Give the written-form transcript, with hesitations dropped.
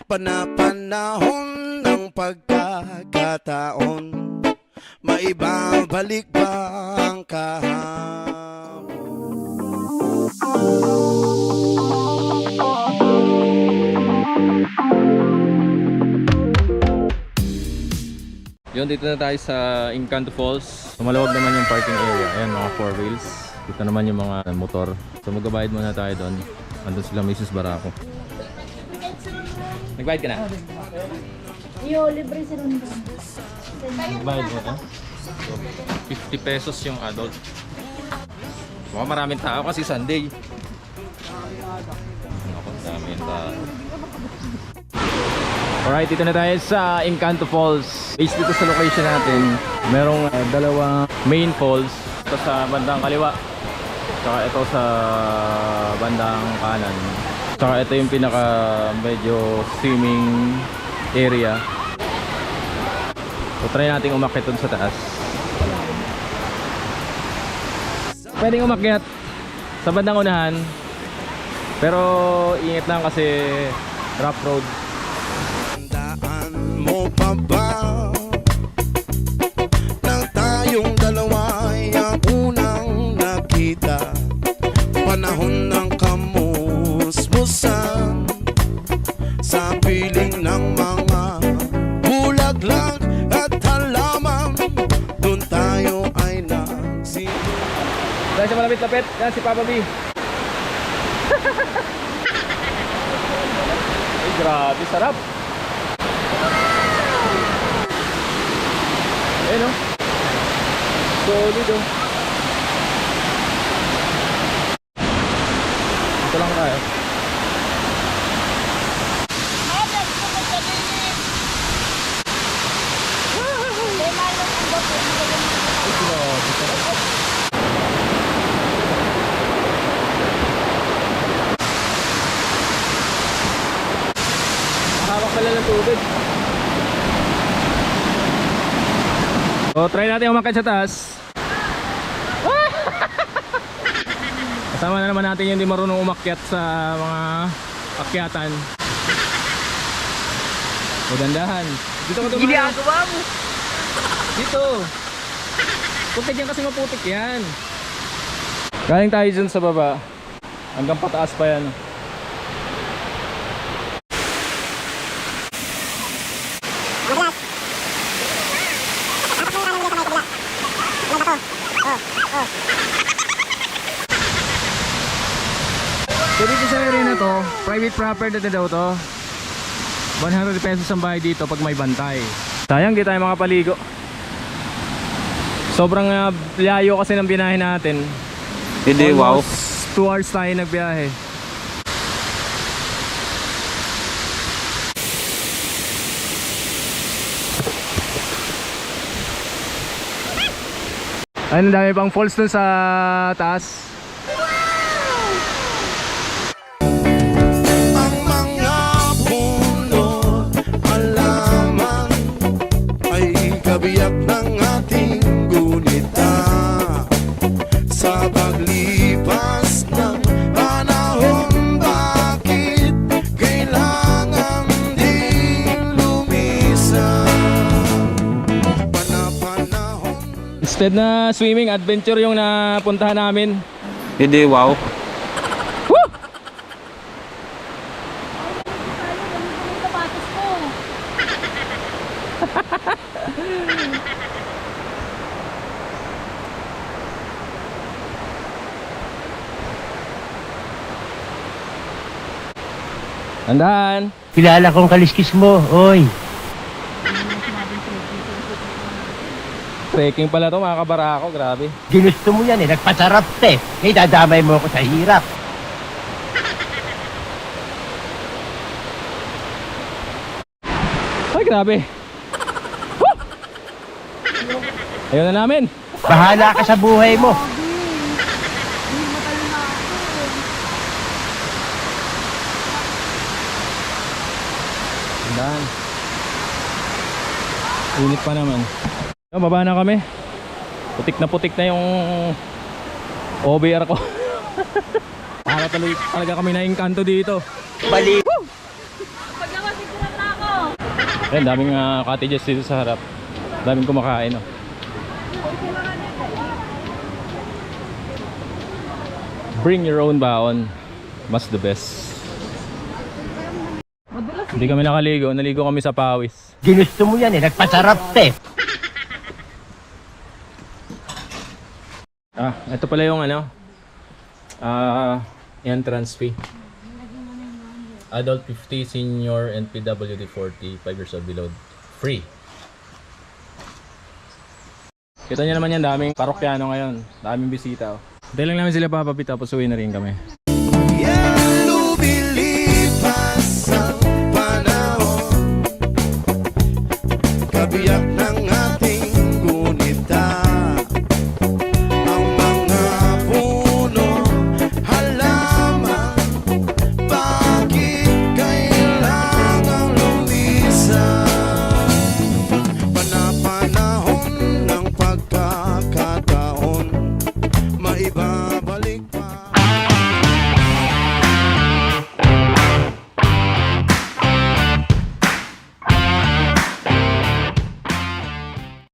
Panapanahon ng pagkakataon, maibabalik ba ang kahapon? Yun, dito na tayo sa Encanto Falls. Maluwag naman yung parking area. Ayan, mga 4 wheels. Dito naman yung mga motor. So magbabayad muna tayo doon. Andun sila Mrs. Barako. Nagbayad ka na? Yo, libre si Rondon. Nagbayad mo na? So, 50 pesos yung adult. Mukhang maraming tao kasi Sunday. Ako, daming tao. Alright, dito na tayo sa Encanto Falls. Based dito sa location natin, merong dalawang main falls. Ito sa bandang kaliwa, saka ito sa bandang kanan. Saka ito yung pinaka medyo swimming area. So try natin umakyat dun sa taas. Pwedeng umakyat sa bandang unahan, pero ingat lang kasi rough road. Tandaan mo pa ba na tayong dalawa ay ang unang nakita? Panahon ng kamusmusan sa piling ng mga bulaglag at halaman, doon tayo ay nagsimula. Dahil sa malapit-lapit, yan si Papa B. Ay, grabe, sarap. Ayun o. Solid o. Ito lang tayo. Ay, grabe, sarap. Hawak pala ng tubig. So try natin umakyat sa taas. Kasama na naman natin yung hindi marunong umakyat sa mga akyatan. Magandahan. Dito ka tumayo. Ginagawa mo. Dito. Huwag ka dyan kasi maputik yan. Galing tayo dyan sa baba. Hanggang pataas pa yan. So dito sa area na to, private property na daw to. 100 pesos ang bayad dito pag may bantay. Sayang di tayo makapaligo. Sobrang layo kasi ng binahe natin. Hindi, wow. 2 hours tayo nagbiyahe. Ayun, dami pang falls dun sa taas. Ang mga puno, halaman ay kabiyak ng ating gunita. Sa paglipas ng panahon, bakit kailangan din lumisan? Panapanahon. Instead na swimming, adventure yung napuntahan namin. Hindi, wow. Woo! Sapatos ko. Tandaan. Kilala kong kaliskis mo, oy. Trekking pala to mga kabarako, grabe. Ginusto mo yan eh, nagpasarap te. Eh, dadamay mo ako sa hirap. Ay, grabe. Woo! Ayun na namin. Bahala ka sa buhay mo. Tandaan. Init pa naman. So, baba na kami. Putik na yung OBR ko. Para tuloy talaga kami na engkanto dito. Bali. Ayan, daming cottages dito sa harap. Daming kumakain, oh. Bring your own baon. Mas the best. Hindi kami nakaligo. Naligo kami sa pawis. Ginusto mo yan eh, nagpasarap eh. Ito pala yung ano, entrance fee. Adult 50, senior and PWD 40, 5 years old below. Free. Kita niyo naman yan, daming parokyano ngayon. Daming bisita. Oh. Hintay lang namin sila papapit tapos uwi na rin kami.